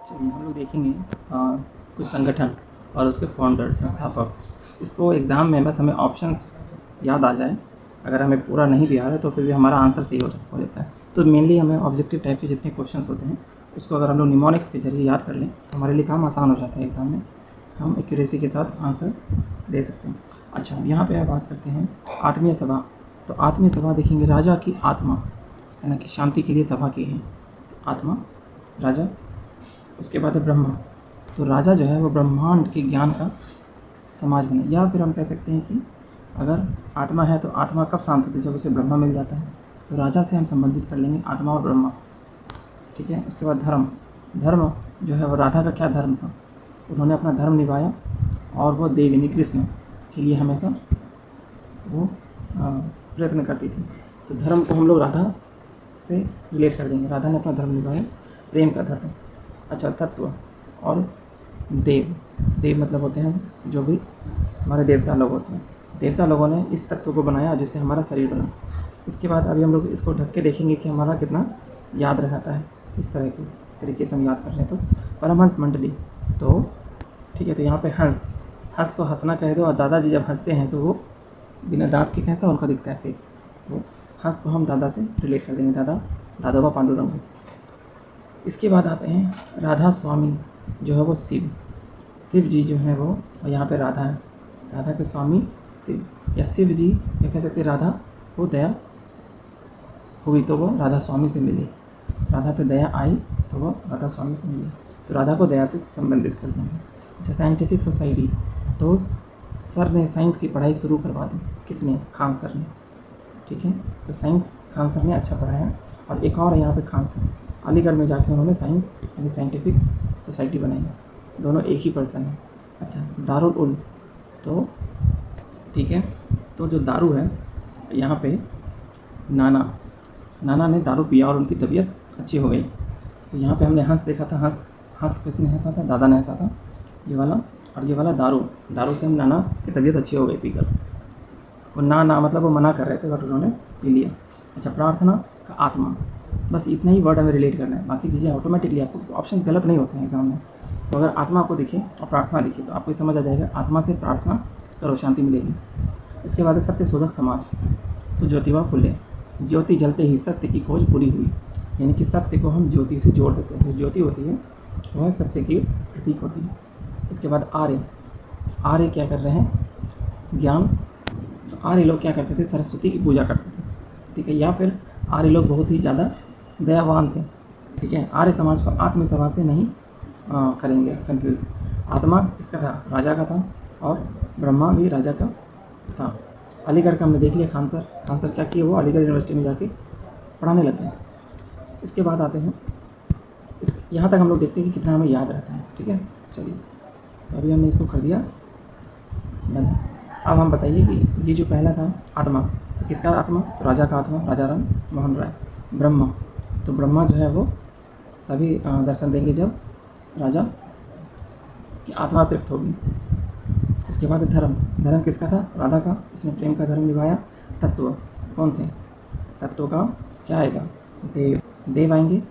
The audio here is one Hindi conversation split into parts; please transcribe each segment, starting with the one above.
चलिए हम लोग देखेंगे कुछ संगठन और उसके फाउंडर संस्थापक। इसको एग्ज़ाम में बस हमें ऑप्शंस याद आ जाए, अगर हमें पूरा नहीं भी आ रहा है तो फिर भी हमारा आंसर सही हो जाता है। तो मेनली हमें ऑब्जेक्टिव टाइप के जितने क्वेश्चंस होते हैं उसको अगर हम लोग निमोनिक्स के जरिए याद कर लें तो हमारे लिए काम आसान हो जाता है। एग्ज़ाम में हम एक्यूरेसी के साथ आंसर दे सकते हैं। अच्छा, यहाँ पे बात करते हैं आत्मीय सभा। तो आत्मीय सभा देखेंगे, राजा की आत्मा है ना कि शांति के लिए सभा की है, आत्मा राजा। उसके बाद है ब्रह्मा। तो राजा जो है वो ब्रह्मांड के ज्ञान का समाज बने, या फिर हम कह सकते हैं कि अगर आत्मा है तो आत्मा कब शांत होती है, जब उसे ब्रह्मा मिल जाता है। तो राजा से हम संबंधित कर लेंगे आत्मा और ब्रह्मा, ठीक है। उसके बाद धर्म। धर्म जो है वो राधा का क्या धर्म था, उन्होंने अपना धर्म निभाया और वो देवी कृष्ण के लिए हमेशा वो प्रयत्न करती थी। तो धर्म को हम लोग राधा से रिलेट कर देंगे, राधा ने अपना धर्म निभाया, प्रेम का धर्म। अच्छा, तत्व और देव। देव मतलब होते हैं जो भी हमारे देवता लोग होते हैं। देवता लोगों ने इस तत्व को बनाया जिससे हमारा शरीर बना। इसके बाद अभी हम लोग इसको ढक के देखेंगे कि हमारा कितना याद रहता है। इस तरह के तरीके से हम याद कर रहे हैं। तो परमहंस मंडली, तो ठीक है। तो यहाँ पे हंस, हंस को हंसना कह दो, और दादाजी जब हंसते हैं तो वो बिना दांत के कैसा उनका दिखता है फेस। तो हंस को हम दादा से रिलेट कर देंगे, दादोबा पांडुरंग। इसके बाद आते हैं राधा स्वामी, जो है वो शिव। शिव जी जो है वो, और यहाँ पे राधा है, राधा के स्वामी शिव या शिव जी, या कह सकते राधा वो दया हुई तो वो राधा स्वामी से मिली, राधा पे दया आई तो वो राधा स्वामी से मिली। तो राधा को दया से संबंधित करते हैं। अच्छा, साइंटिफिक सोसाइटी। तो सर ने साइंस की पढ़ाई शुरू करवा दी, किसने? खान सर ने, ठीक है। तो साइंस खान सर ने अच्छा पढ़ाया। और एक और है यहाँ पे खान सर, अलीगढ़ में जाके उन्होंने साइंस यानी साइंटिफिक सोसाइटी बनाई। दोनों एक ही पर्सन है। अच्छा, दारुल उल, तो ठीक है। तो जो दारू है, यहाँ पे नाना ने दारू पिया और उनकी तबीयत अच्छी हो गई। तो यहाँ पे हमने हंस देखा था, हंस किसने हंसा था? दादा ने हंसा था, ये वाला। और ये वाला दारू से हम नाना की तबीयत अच्छी हो गई पीकर। वो ना मतलब वो मना कर रहे थे बट उन्होंने पी लिया। अच्छा, प्रार्थना का आत्मा। बस इतना ही वर्ड हमें रिलेट करना है, बाकी चीज़ें ऑटोमेटिकली आपको ऑप्शन गलत नहीं होते हैं एग्जाम में। तो अगर आत्मा आपको दिखे और प्रार्थना दिखे तो आपको समझ आ जाएगा आत्मा से प्रार्थना करो, शांति मिलेगी। इसके बाद है सत्य शोधक समाज। तो ज्योतिबा फुले, ज्योति जलते ही सत्य की खोज पूरी हुई, यानी कि सत्य को हम ज्योति से जोड़ देते हैं। जो ज्योति होती है वह सत्य की प्रतीक होती है। इसके बाद आर्य क्या कर रहे हैं? ज्ञान। तो आर्य लोग क्या करते थे? सरस्वती की पूजा करते थे, ठीक है। या फिर आर्य लोग बहुत ही ज़्यादा दयावान थे, ठीक है। आर्य समाज को आत्म सभा से नहीं करेंगे कंफ्यूज। आत्मा किसका था? राजा का था, और ब्रह्मा भी राजा का था। अलीगढ़ का हमने देख लिया, खान सर क्या किए? वो अलीगढ़ यूनिवर्सिटी में जाके पढ़ाने लग गए। इसके बाद आते हैं यहाँ तक हम लोग देखते हैं कि कितना हमें याद रहता है, ठीक है। चलिए, तो अभी हमने इसको कर दिया बंद। अब हम बताइए कि ये जो पहला था आत्मा, तो किसका आत्मा? तो राजा का आत्मा, राजा राम मोहन राय। ब्रह्मा, तो ब्रह्मा जो है वो तभी दर्शन देंगे जब राजा की आत्मा तृप्त होगी। इसके बाद धर्म किसका था? राधा का, इसने प्रेम का धर्म निभाया। तत्व कौन थे? तत्व का क्या आएगा? देव आएंगे,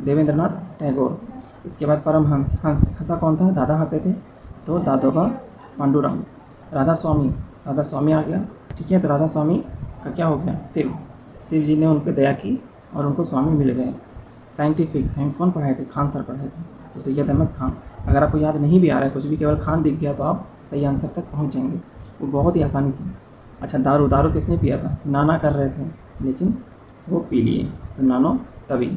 देवेंद्रनाथ टैगोर। इसके बाद परमहंस, हंसा कौन था? दादा हंसे थे, तो दादोबा पांडुरंग। राधा स्वामी आ गया, ठीक है। तो राधा स्वामी का क्या हो गया? शिव जी ने उन पर दया की और उनको स्वामी मिल गए। साइंस कौन पढ़ाए थे? खान सर पढ़ाए थे, तो सैयद अहमद खान। अगर आपको याद नहीं भी आ रहा है कुछ भी, केवल खान दिख गया तो आप सही आंसर तक पहुंच जाएंगे, वो बहुत ही आसानी से। अच्छा, दारू किसने पिया था? नाना कर रहे थे लेकिन वो पी लिए, तो नानो तभी।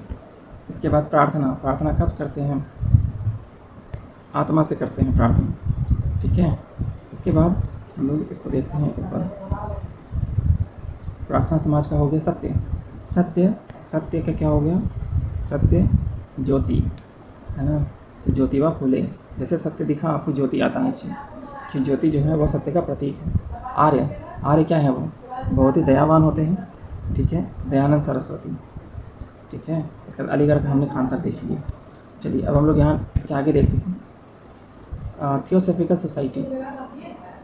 इसके बाद प्रार्थना कब करते हैं? आत्मा से करते हैं प्रार्थना, ठीक है। इसके बाद हम लोग इसको देखते हैं ऊपर। प्रार्थना समाज का हो गया सत्य का क्या हो गया? सत्य ज्योति, है ना। तो ज्योतिबा फुले, जैसे सत्य दिखा आपको ज्योति आता नीचे, कि ज्योति जो है वो सत्य का प्रतीक है। आर्य क्या है? वो बहुत ही दयावान होते हैं, ठीक है। दयानंद सरस्वती, ठीक है। इसके बाद अलीगढ़ का हमने खान सर देख लिया। चलिए, अब हम लोग यहाँ इसके आगे देखते हैं थियोसॉफिकल सोसाइटी।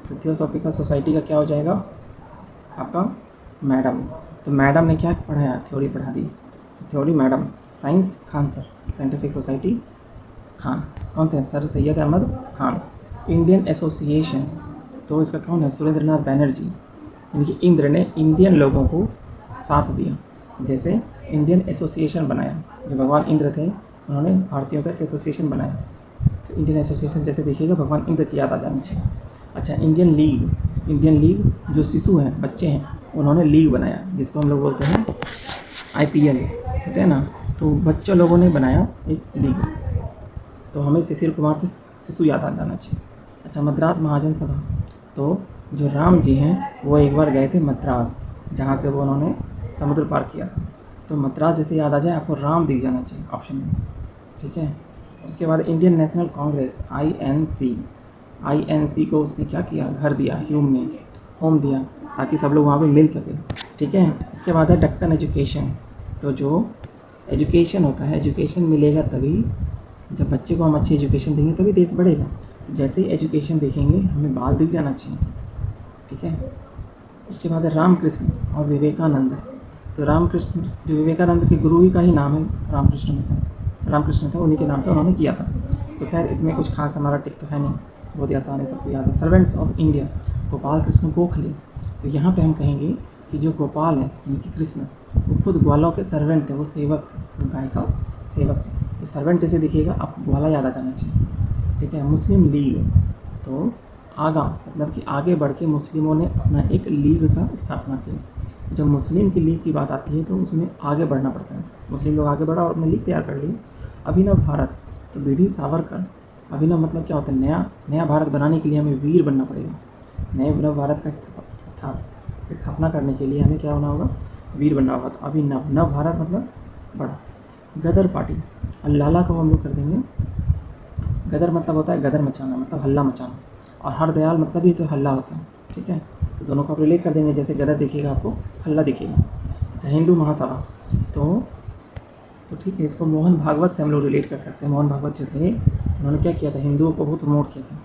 तो थियोसॉफिकल सोसाइटी का क्या हो जाएगा आपका? मैडम। तो मैडम ने क्या पढ़ाया? थ्योरी पढ़ा दी, theory madam. Science Khan sir, scientific society Khan. कौन थे? Sir Syed Ahmad Khan. Indian association, तो इसका कौन है? सुरेंद्रनाथ बैनर्जी। यानी कि इंद्र ने इंडियन लोगों को साथ दिया, जैसे इंडियन एसोसिएशन बनाया। जो भगवान इंद्र थे उन्होंने भारतीयों का एक एसोसिएशन बनाया, तो इंडियन एसोसिएशन जैसे देखिएगा भगवान इंद्र की याद आ जानी चाहिए। अच्छा, इंडियन लीग, इंडियन लीग जो शिशु हैं, बच्चे हैं, उन्होंने लीग बनाया, जिसको हम लोग बोलते हैं IPL होते हैं ना, तो बच्चों लोगों ने बनाया एक लीग, तो हमें सुशील कुमार से शिशु याद आ जाना चाहिए। अच्छा, मद्रास महाजन सभा, तो जो राम जी हैं वो एक बार गए थे मद्रास, जहाँ से वो उन्होंने समुद्र पार किया, तो मद्रास जैसे याद आ जाए आपको राम दिख जाना चाहिए ऑप्शन में, ठीक है। उसके बाद इंडियन नेशनल कांग्रेस INC को उसने क्या किया? घर दिया, ह्यूम ने होम दिया, ताकि सब लोग वहाँ पे मिल सके, ठीक है। इसके बाद है डक्कन एजुकेशन, तो जो एजुकेशन होता है, एजुकेशन मिलेगा तभी, जब बच्चे को हम अच्छी एजुकेशन देंगे तभी देश बढ़ेगा। तो जैसे ही एजुकेशन देखेंगे हमें बाल दिख जाना चाहिए, ठीक है। उसके बाद है रामकृष्ण और विवेकानंद, तो रामकृष्ण जो विवेकानंद के गुरु ही का ही नाम है रामकृष्ण मिशन, रामकृष्ण था, उन्हीं के नाम पर उन्होंने किया था। तो खैर इसमें कुछ खास हमारा टिक तो है नहीं, बहुत ही आसान है, सबको याद है। Servants of India, Gopal Krishna Gokhale, तो यहाँ पे हम कहेंगे कि जो गोपाल है यानी कि कृष्ण, वो खुद ग्वालों के सर्वेंट थे, वो सेवक थे, वो गाय का सेवक थे, तो सर्वेंट जैसे दिखेगा आपको ग्वाला याद आ जाना चाहिए, ठीक है। मुस्लिम लीग, तो आगा मतलब कि आगे बढ़ के मुस्लिमों ने अपना एक लीग का स्थापना की। जब मुस्लिम की लीग की बात आती है तो उसमें आगे बढ़ना पड़ता है, मुस्लिम लोग आगे बढ़ा और अपनी लीग तैयार कर ली। अभिनव भारत, तो BD सावरकर, अभिनव मतलब क्या होता है? नया भारत बनाने के लिए हमें वीर बनना पड़ेगा, नए नव भारत का स्थापना करने के लिए हमें क्या होना होगा? वीर बनना होगा। तो अभिनव, नव भारत मतलब बड़ा। गदर पार्टी, लाला को हम लोग कर देंगे, गदर मतलब होता है गदर मचाना, मतलब हल्ला मचाना, और हरदयाल मतलब ही तो हल्ला होता है, ठीक है। तो दोनों को आप रिलेट कर देंगे, जैसे गदर दिखेगा आपको हल्ला दिखेगा। अच्छा, हिंदू महासभा, तो ठीक है, इसको मोहन भागवत से हम लोग रिलेट कर सकते हैं। मोहन भागवत जो थे उन्होंने क्या किया था? हिंदुओं को बहुत प्रमोट किया था,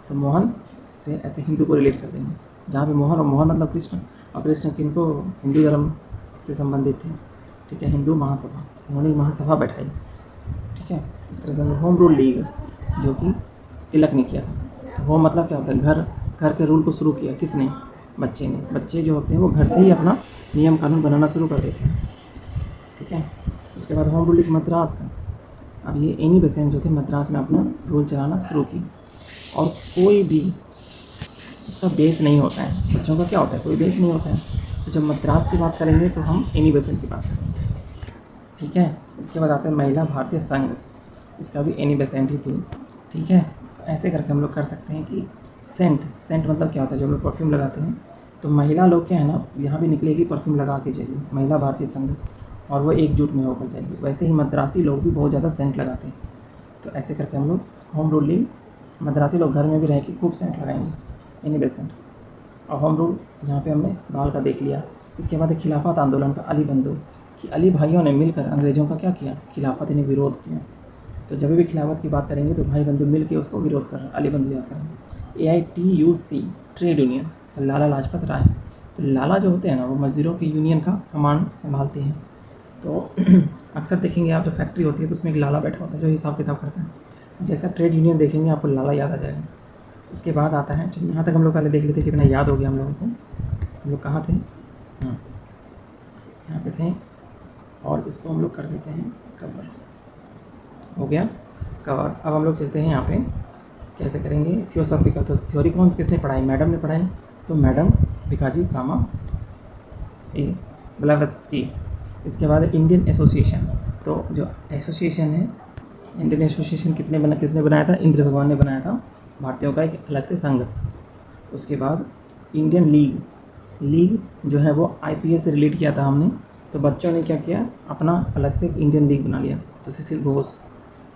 तो मोहन से ऐसे हिंदू को रिलेट कर देंगे, जहाँ पे मोहन, और मोहन मतलब कृष्ण, और कृष्ण किनको? हिंदू धर्म से संबंधित थे, ठीक है। हिंदू महासभा, उन्होंने महासभा बैठाई, ठीक है। इस तरह से होम रूल लीग, जो कि तिलक ने किया था। तो होम मतलब क्या होता है? घर के रूल को शुरू किया किसने? बच्चे ने। बच्चे जो होते हैं वो घर से ही अपना नियम कानून बनाना शुरू कर देते हैं, ठीक है। उसके बाद होम रूल लीग मद्रास का, अब ये एनी बेसेंट जो थे मद्रास में अपना रूल चलाना शुरू की, और कोई भी उसका बेस नहीं होता है, बच्चों का क्या होता है? कोई बेस नहीं होता है। तो जब मद्रास की बात करेंगे तो हम एनी बेसेंट की बात करेंगे, ठीक है। इसके बाद आता है महिला भारतीय संघ, इसका भी एनी बेसेंट ही थी, ठीक है। तो ऐसे करके हम लोग कर सकते हैं कि सेंट मतलब क्या होता है? जो हम लोग परफ्यूम लगाते हैं, तो महिला लोग क्या है ना, यहाँ भी निकलेगी परफ्यूम लगा के जाइए, महिला भारतीय संघ, और वो एकजुट में होकर जाएगी। वैसे ही मद्रासी लोग भी बहुत ज़्यादा सेंट लगाते हैं, तो ऐसे करके हम लोग होम रूल लीग, मद्रासी लोग घर में भी रह के खूब सेंट लगाएंगे, एनी बेसेंट। और होम रूल यहाँ पे हमने बाल का देख लिया। इसके बाद खिलाफत आंदोलन का अली बंधु, कि अली भाइयों ने मिलकर अंग्रेज़ों का क्या किया? खिलाफत यानी विरोध किया। तो जब भी खिलाफत की बात करेंगे तो भाई बंधु मिल के उसको विरोध कर रहे हैं, अली बंधु याद करेंगे। AITUC trade union, Lala Lajpat Rai, तो लाला जो होते हैं ना वो मजदूरों की यूनियन का कमांड संभालते हैं। तो अक्सर देखेंगे आप, जो फैक्ट्री होती है तो उसमें एक लाला बैठा होता है जो हिसाब किताब करता है। जैसा ट्रेड यूनियन देखेंगे आपको लाला याद आ जाएगा। इसके बाद आता है, चलिए यहाँ तक हम लोग पहले देख लेते कितना याद हो गया हम लोगों को। हम लोग कहाँ थे? यहाँ पे थे, और इसको हम लोग कर देते हैं कवर, हो गया कवर। अब हम लोग चलते हैं यहाँ पे, कैसे करेंगे? थियोसॉफिकल, तो थ्योरी कौन किसने पढ़ाई? मैडम ने पढ़ाई, तो मैडम भिकाजी कामा ब्लेवत्स्की। इसके बाद इंडियन एसोसिएशन, तो जो एसोसिएशन है, इंडियन एसोसिएशन किसने बनाया था? इंद्र भगवान ने बनाया था, भारतीयों का एक अलग से संघ। उसके बाद इंडियन लीग जो है वो IPL से रिलेट किया था हमने, तो बच्चों ने क्या किया? अपना अलग से एक इंडियन लीग बना लिया, तो सुशील घोष,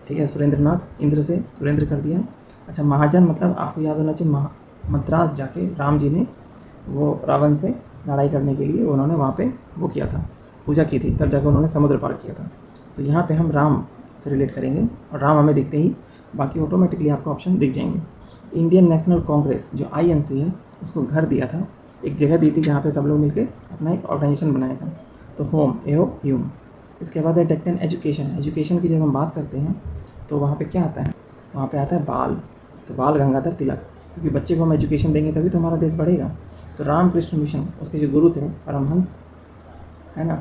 ठीक है। सुरेंद्रनाथ, इंद्र से सुरेंद्र कर दिया। अच्छा, महाजन मतलब आपको याद होना चाहिए, मद्रास जाके राम जी ने वो रावण से लड़ाई करने के लिए उन्होंने वहाँ पे वो किया था, पूजा की थी, तब जाकर उन्होंने समुद्र पार किया था। तो यहाँ पे हम राम से रिलेट करेंगे, और राम हमें दिखते ही बाकी ऑटोमेटिकली आपको ऑप्शन दिख जाएंगे। इंडियन नेशनल कांग्रेस जो INC है, उसको घर दिया था, एक जगह दी थी जहाँ पे सब लोग मिलकर अपना एक ऑर्गेनाइजेशन बनाया था, तो होम ह्यूम। इसके बाद है डेक्कन एजुकेशन की जब हम बात करते हैं तो वहाँ पे क्या आता है, वहाँ पे आता है बाल, तो बाल गंगाधर तिलक, क्योंकि बच्चे को हम एजुकेशन देंगे तभी तो हमारा देश बढ़ेगा। तो रामकृष्ण मिशन उसके जो गुरु थे परमहंस, है ना,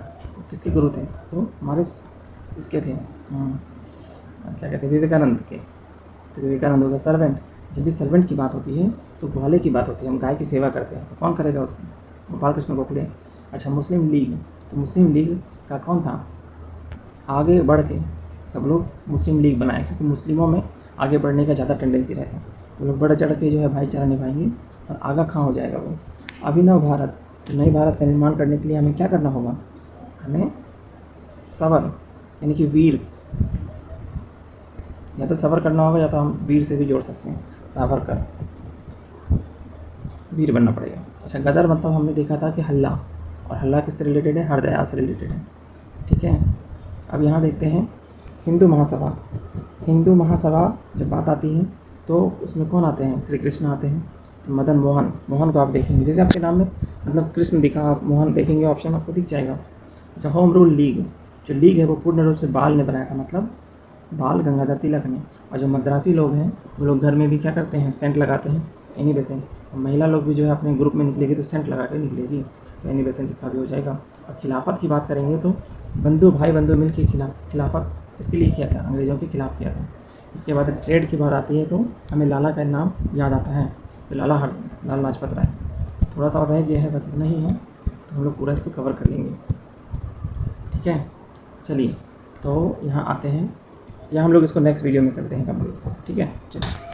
किसके गुरु थे, तो हमारे इसके थे क्या कहते हैं, विवेकानंद के। तो विवेकानंद हो गया सर्वेंट। जब भी सर्वेंट की बात होती है तो ग्वाले की बात होती है, हम गाय की सेवा करते हैं, तो कौन करेगा उसको, गोपाल कृष्ण गोखले। अच्छा, मुस्लिम लीग, तो मुस्लिम लीग का कौन था, आगे बढ़ के सब लोग मुस्लिम लीग बनाए, क्योंकि मुस्लिमों में आगे बढ़ने का ज़्यादा टेंडेंसी रहता है, वो लोग बढ़ चढ़ के जो है भाईचारा निभाएंगे और आगा खां हो जाएगा वो। अभिनव भारत, तो नई भारत का निर्माण करने के लिए हमें क्या करना होगा, हमें सवर यानी कि वीर, या तो सबर करना होगा या तो हम वीर से भी जोड़ सकते हैं, सावरकर, वीर बनना पड़ेगा। अच्छा, गदर मतलब हमने देखा था कि हल्ला, और हल्ला किससे रिलेटेड है, हरदयाल से रिलेटेड है, ठीक है। अब यहाँ देखते हैं हिंदू महासभा। हिंदू महासभा जब बात आती है तो उसमें कौन आते हैं, श्री कृष्ण आते हैं। तो मदन मोहन, मोहन को आप देखेंगे जैसे आपके नाम में मतलब कृष्ण दिखा, आप मोहन देखेंगे ऑप्शन आपको दिख जाएगा। अच्छा, होम रूल लीग, जो लीग है वो पूर्ण रूप से बाल ने बनाया था, मतलब बाल गंगाधर तिलक ने। और जो मद्रासी लोग हैं वो लोग घर में भी क्या करते हैं, सेंट लगाते हैं, एनी बेसेंट। महिला लोग भी जो है अपने ग्रुप में निकलेगी तो सेंट लगा के निकलेगी, तो एनी बेसेंट इसका भी हो जाएगा। और खिलाफत की बात करेंगे तो बंधु भाई बंधु मिल के खिलाफत इसके लिए किया था, अंग्रेज़ों के खिलाफ किया था। इसके बाद ट्रेड की बात आती है तो हमें लाला का नाम याद आता है, तो लाला लाजपत राय। थोड़ा सा और रह गया है, बस इतना ही है, तो हम लोग पूरा इसको कवर कर लेंगे, ठीक है। चलिए, तो यहाँ आते हैं, या हम लोग इसको नेक्स्ट वीडियो में करते हैं कंप्लीट, ठीक है। चलिए।